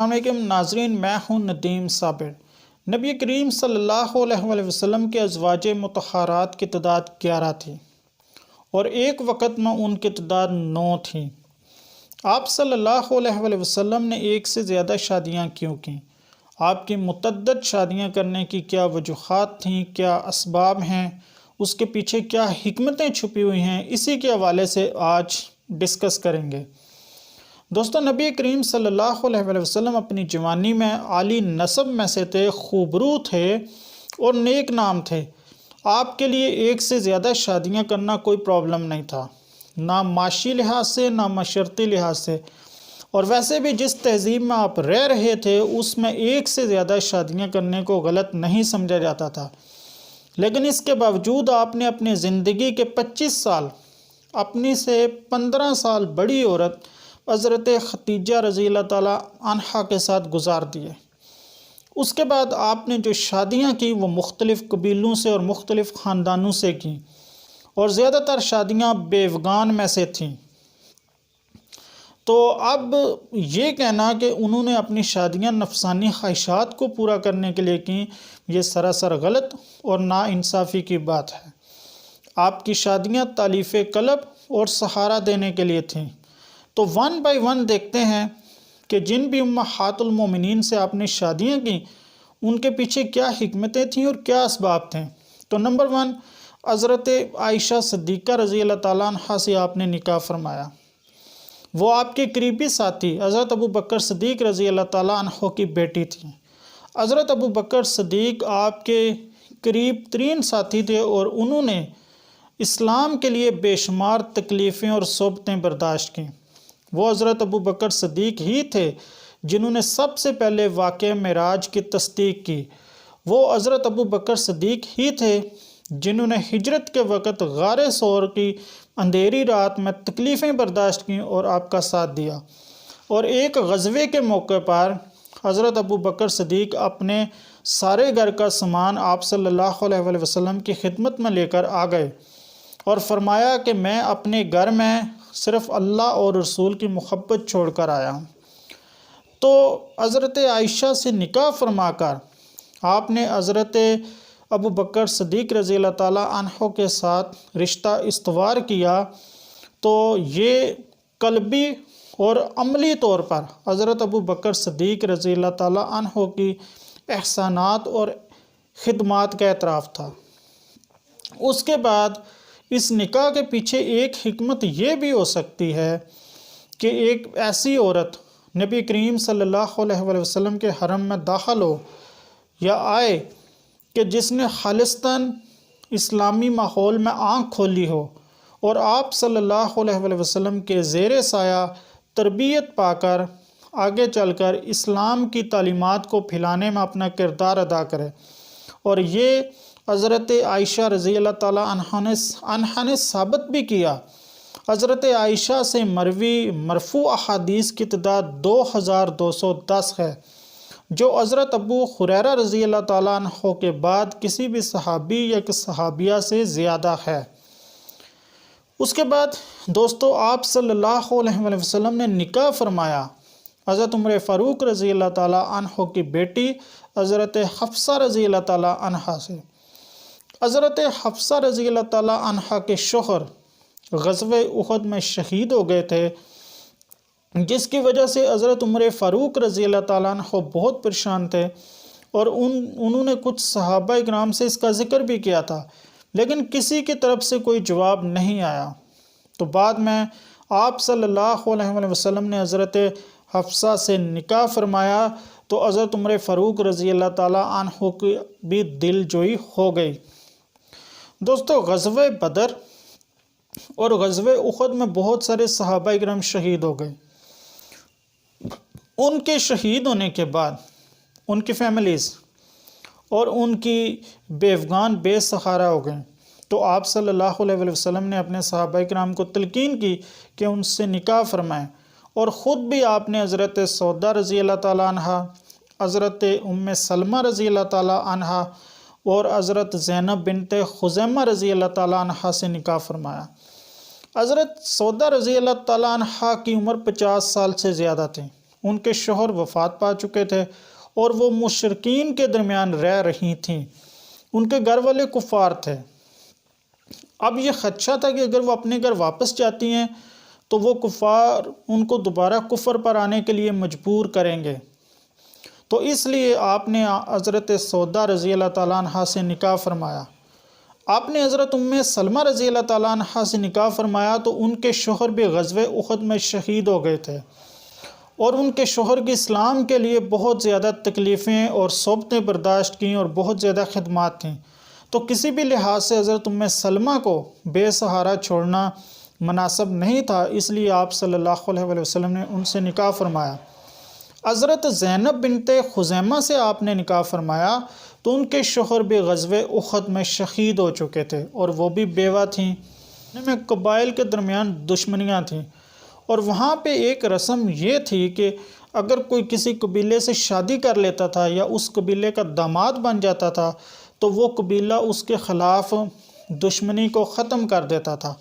علیکم ناظرین، میں ہوں ندیم صابر۔ نبی کریم صلی اللہ علیہ وسلم کے ازواج مطہرات کی تعداد 11 تھی اور ایک وقت میں ان کی تعداد 9 تھی۔ آپ صلی اللہ علیہ وسلم نے ایک سے زیادہ شادیاں کیوں کیں؟ آپ کی متعدد شادیاں کرنے کی کیا وجوہات تھیں، کیا اسباب ہیں، اس کے پیچھے کیا حکمتیں چھپی ہوئی ہیں، اسی کے حوالے سے آج ڈسکس کریں گے۔ دوستو، نبی کریم صلی اللہ علیہ وسلم اپنی جوانی میں عالی نسب میں سے تھے، خوبرو تھے اور نیک نام تھے۔ آپ کے لیے ایک سے زیادہ شادیاں کرنا کوئی پرابلم نہیں تھا، نہ معاشی لحاظ سے نہ معاشرتی لحاظ سے، اور ویسے بھی جس تہذیب میں آپ رہ رہے تھے اس میں ایک سے زیادہ شادیاں کرنے کو غلط نہیں سمجھا جاتا تھا۔ لیکن اس کے باوجود آپ نے اپنی زندگی کے 25 سال اپنی سے 15 سال بڑی عورت حضرت ختیجہ رضی اللہ تعالیٰ عنہا کے ساتھ گزار دیے۔ اس کے بعد آپ نے جو شادیاں کی وہ مختلف قبیلوں سے اور مختلف خاندانوں سے کیں، اور زیادہ تر شادیاں بیوگان میں سے تھیں۔ تو اب یہ کہنا کہ انہوں نے اپنی شادیاں نفسانی خواہشات کو پورا کرنے کے لیے کیں، یہ سراسر غلط اور ناانصافی کی بات ہے۔ آپ کی شادیاں تالیف قلب اور سہارا دینے کے لیے تھیں۔ تو ون بائی ون دیکھتے ہیں کہ جن بھی امہات المومنین سے آپ نے شادیاں کیں ان کے پیچھے کیا حکمتیں تھیں اور کیا اسباب تھے۔ تو نمبر 1، حضرت عائشہ صدیقہ رضی اللہ تعالیٰ عنہ سے آپ نے نکاح فرمایا۔ وہ آپ کے قریبی ساتھی حضرت ابو بکر صدیق رضی اللہ تعالیٰ عنہ کی بیٹی تھیں۔ حضرت ابو بکر صدیق آپ کے قریب ترین ساتھی تھے اور انہوں نے اسلام کے لیے بے شمار تکلیفیں اور صعوبتیں برداشت کیں۔ وہ حضرت ابو بکر صدیق ہی تھے جنہوں نے سب سے پہلے واقعہ معراج کی تصدیق کی۔ وہ حضرت ابو بکر صدیق ہی تھے جنہوں نے ہجرت کے وقت غار ثور کی اندھیری رات میں تکلیفیں برداشت کیں اور آپ کا ساتھ دیا۔ اور ایک غزوے کے موقع پر حضرت ابو بکر صدیق اپنے سارے گھر کا سامان آپ صلی اللہ علیہ وسلم کی خدمت میں لے کر آ گئے اور فرمایا کہ میں اپنے گھر میں صرف اللہ اور رسول کی محبت چھوڑ کر آیا ہوں۔ تو حضرت عائشہ سے نکاح فرما کر آپ نے حضرت ابو بکر صدیق رضی اللہ تعالیٰ عنہ کے ساتھ رشتہ استوار کیا۔ تو یہ قلبی اور عملی طور پر حضرت ابو بکر صدیق رضی اللہ تعالیٰ عنہ کی احسانات اور خدمات کا اعتراف تھا۔ اس کے بعد اس نکاح کے پیچھے ایک حکمت یہ بھی ہو سکتی ہے کہ ایک ایسی عورت نبی کریم صلی اللہ علیہ وسلم کے حرم میں داخل ہو یا آئے کہ جس نے خالصتاً اسلامی ماحول میں آنکھ کھولی ہو اور آپ صلی اللہ علیہ وسلم کے زیر سایہ تربیت پا کر آگے چل کر اسلام کی تعلیمات کو پھیلانے میں اپنا کردار ادا کرے۔ اور یہ حضرت عائشہ رضی اللہ تعالیٰ عنہا نے ثابت بھی کیا۔ حضرت عائشہ سے مروی مرفوع احادیث کی تعداد 2210 ہے، جو حضرت ابو ہریرہ رضی اللہ تعالیٰ عنہ کے بعد کسی بھی صحابی یا صحابیہ سے زیادہ ہے۔ اس کے بعد دوستو، آپ صلی اللہ علیہ وسلم نے نکاح فرمایا حضرت عمر فاروق رضی اللہ تعالیٰ عنہ کی بیٹی حضرت حفصہ رضی اللہ تعالیٰ عنہ سے۔ حضرت حفصہ رضی اللہ تعالیٰ عنہ کے شوہر غزوہ احد میں شہید ہو گئے تھے، جس کی وجہ سے حضرت عمر فاروق رضی اللہ تعالیٰ عنہ بہت پریشان تھے، اور انہوں نے کچھ صحابہ اکرام سے اس کا ذکر بھی کیا تھا، لیکن کسی کی طرف سے کوئی جواب نہیں آیا۔ تو بعد میں آپ صلی اللہ علیہ وسلم نے حضرت حفصہ سے نکاح فرمایا تو حضرت عمر فاروق رضی اللہ تعالیٰ عنہ کی بھی دل جوئی ہو گئی۔ دوستو، غزوہ بدر اور غزوہ احد میں بہت سارے صحابہ اکرام شہید ہو گئے۔ ان کے شہید ہونے کے بعد ان کی فیملیز اور ان کی بیوگان بے سہارا ہو گئے۔ تو آپ صلی اللہ علیہ وسلم نے اپنے صحابہ اکرام کو تلقین کی کہ ان سے نکاح فرمائیں، اور خود بھی آپ نے حضرت سودہ رضی اللہ تعالیٰ عنہ، حضرت ام سلمہ رضی اللہ تعالیٰ عنہ اور حضرت زینب بنت خزیمہ رضی اللہ تعالیٰ عنہ سے نکاح فرمایا۔ حضرت سودہ رضی اللہ تعالیٰ عنہ کی عمر 50 سال سے زیادہ تھی، ان کے شوہر وفات پا چکے تھے اور وہ مشرکین کے درمیان رہ رہی تھیں، ان کے گھر والے کفار تھے۔ اب یہ خدشہ تھا کہ اگر وہ اپنے گھر واپس جاتی ہیں تو وہ کفار ان کو دوبارہ کفر پر آنے کے لیے مجبور کریں گے، تو اس لیے آپ نے حضرت سودا رضی اللہ تعالیٰ عنہ سے نکاح فرمایا۔ آپ نے حضرت ام سلمہ رضی اللہ تعالیٰ عنہ سے نکاح فرمایا تو ان کے شوہر بھی غزوہ احد میں شہید ہو گئے تھے، اور ان کے شوہر کی اسلام کے لیے بہت زیادہ تکلیفیں اور صعوبتیں برداشت کیں اور بہت زیادہ خدمات تھیں، تو کسی بھی لحاظ سے حضرت ام سلمہ کو بے سہارا چھوڑنا مناسب نہیں تھا، اس لیے آپ صلی اللہ علیہ وسلم نے ان سے نکاح فرمایا۔ حضرت زینب بنت خزیمہ سے آپ نے نکاح فرمایا تو ان کے شوہر بھی غزوہ احد میں شہید ہو چکے تھے اور وہ بھی بیوہ تھیں، ان میں قبائل کے درمیان دشمنیاں تھیں، اور وہاں پہ ایک رسم یہ تھی کہ اگر کوئی کسی قبیلے سے شادی کر لیتا تھا یا اس قبیلے کا داماد بن جاتا تھا تو وہ قبیلہ اس کے خلاف دشمنی کو ختم کر دیتا تھا۔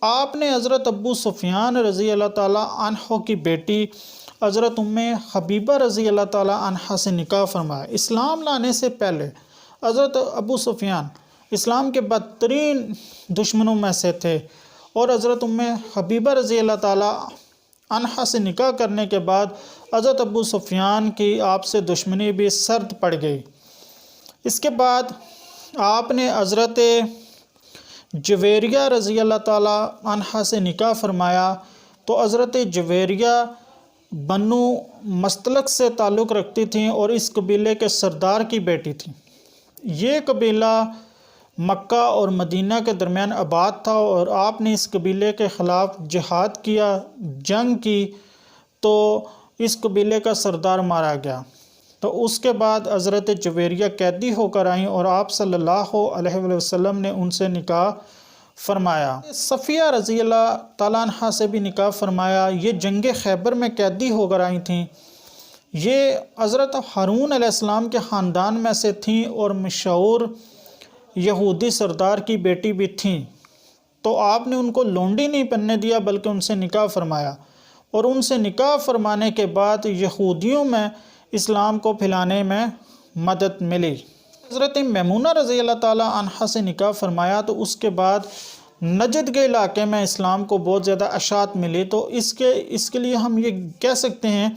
آپ نے حضرت ابو سفیان رضی اللہ تعالیٰ عنہ کی بیٹی حضرت ام حبیبہ رضی اللہ تعالیٰ عنہ سے نکاح فرمایا۔ اسلام لانے سے پہلے حضرت ابو سفیان اسلام کے بدترین دشمنوں میں سے تھے، اور حضرت ام حبیبہ رضی اللہ تعالیٰ عنہ سے نکاح کرنے کے بعد حضرت ابو سفیان کی آپ سے دشمنی بھی سرد پڑ گئی۔ اس کے بعد آپ نے حضرت جویریہ رضی اللہ تعالیٰ عنہ سے نکاح فرمایا تو حضرت جویریہ بنو مستلق سے تعلق رکھتی تھیں اور اس قبیلے کے سردار کی بیٹی تھیں۔ یہ قبیلہ مکہ اور مدینہ کے درمیان آباد تھا، اور آپ نے اس قبیلے کے خلاف جہاد کیا، جنگ کی، تو اس قبیلے کا سردار مارا گیا۔ تو اس کے بعد حضرت جویریہ قیدی ہو کر آئیں اور آپ صلی اللہ علیہ وسلم نے ان سے نکاح فرمایا۔ صفیہ رضی اللہ تعالیٰ عنہ سے بھی نکاح فرمایا، یہ جنگ خیبر میں قیدی ہو کر آئی تھیں، یہ حضرت ہارون علیہ السلام کے خاندان میں سے تھیں اور مشہور یہودی سردار کی بیٹی بھی تھیں، تو آپ نے ان کو لونڈی نہیں بننے دیا بلکہ ان سے نکاح فرمایا، اور ان سے نکاح فرمانے کے بعد یہودیوں میں اسلام کو پھیلانے میں مدد ملی۔ حضرت میمونہ رضی اللہ تعالیٰ عنہ سے نکاح فرمایا تو اس کے بعد نجد کے علاقے میں اسلام کو بہت زیادہ اشاعت ملی، تو اس کے لیے ہم یہ کہہ سکتے ہیں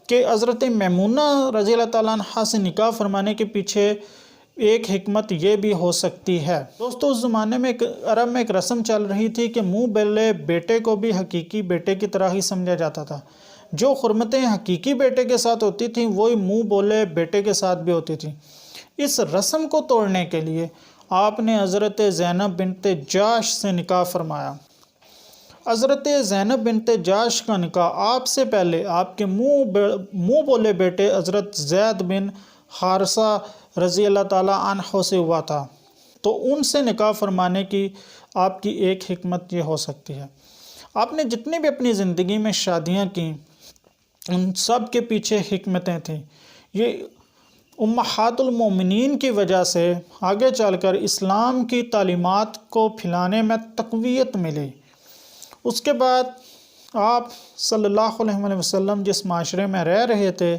کہ حضرت میمونہ رضی اللہ تعالیٰ عنہ سے نکاح فرمانے کے پیچھے ایک حکمت یہ بھی ہو سکتی ہے۔ دوستو، اس زمانے میں عرب میں ایک رسم چل رہی تھی کہ منہ بولے بیٹے کو بھی حقیقی بیٹے کی طرح ہی سمجھا جاتا تھا۔ جو حرمتیں حقیقی بیٹے کے ساتھ ہوتی تھیں وہی منہ بولے بیٹے کے ساتھ بھی ہوتی تھیں۔ اس رسم کو توڑنے کے لیے آپ نے حضرت زینب بنت جاش سے نکاح فرمایا۔ حضرت زینب بنت جاش کا نکاح آپ سے پہلے آپ کے منہ بولے بیٹے حضرت زید بن حارثہ رضی اللہ تعالیٰ عنہ سے ہوا تھا، تو ان سے نکاح فرمانے کی آپ کی ایک حکمت یہ ہو سکتی ہے۔ آپ نے جتنی بھی اپنی زندگی میں شادیاں کیں ان سب کے پیچھے حکمتیں تھیں۔ یہ امہات المومنین کی وجہ سے آگے چل کر اسلام کی تعلیمات کو پھیلانے میں تقویت ملی۔ اس کے بعد آپ صلی اللہ علیہ وسلم جس معاشرے میں رہ رہے تھے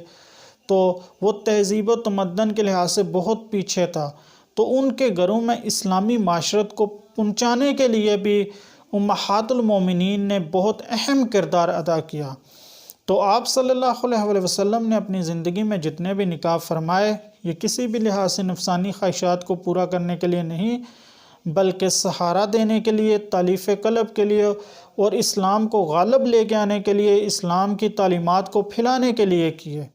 تو وہ تہذیب و تمدن کے لحاظ سے بہت پیچھے تھا، تو ان کے گھروں میں اسلامی معاشرت کو پہنچانے کے لیے بھی امہات المومنین نے بہت اہم کردار ادا کیا۔ تو آپ صلی اللہ علیہ وسلم نے اپنی زندگی میں جتنے بھی نکاح فرمائے یہ کسی بھی لحاظ سے نفسانی خواہشات کو پورا کرنے کے لیے نہیں بلکہ سہارا دینے کے لیے، تالیف قلب کے لیے اور اسلام کو غالب لے کے آنے کے لیے، اسلام کی تعلیمات کو پھیلانے کے لیے کیے۔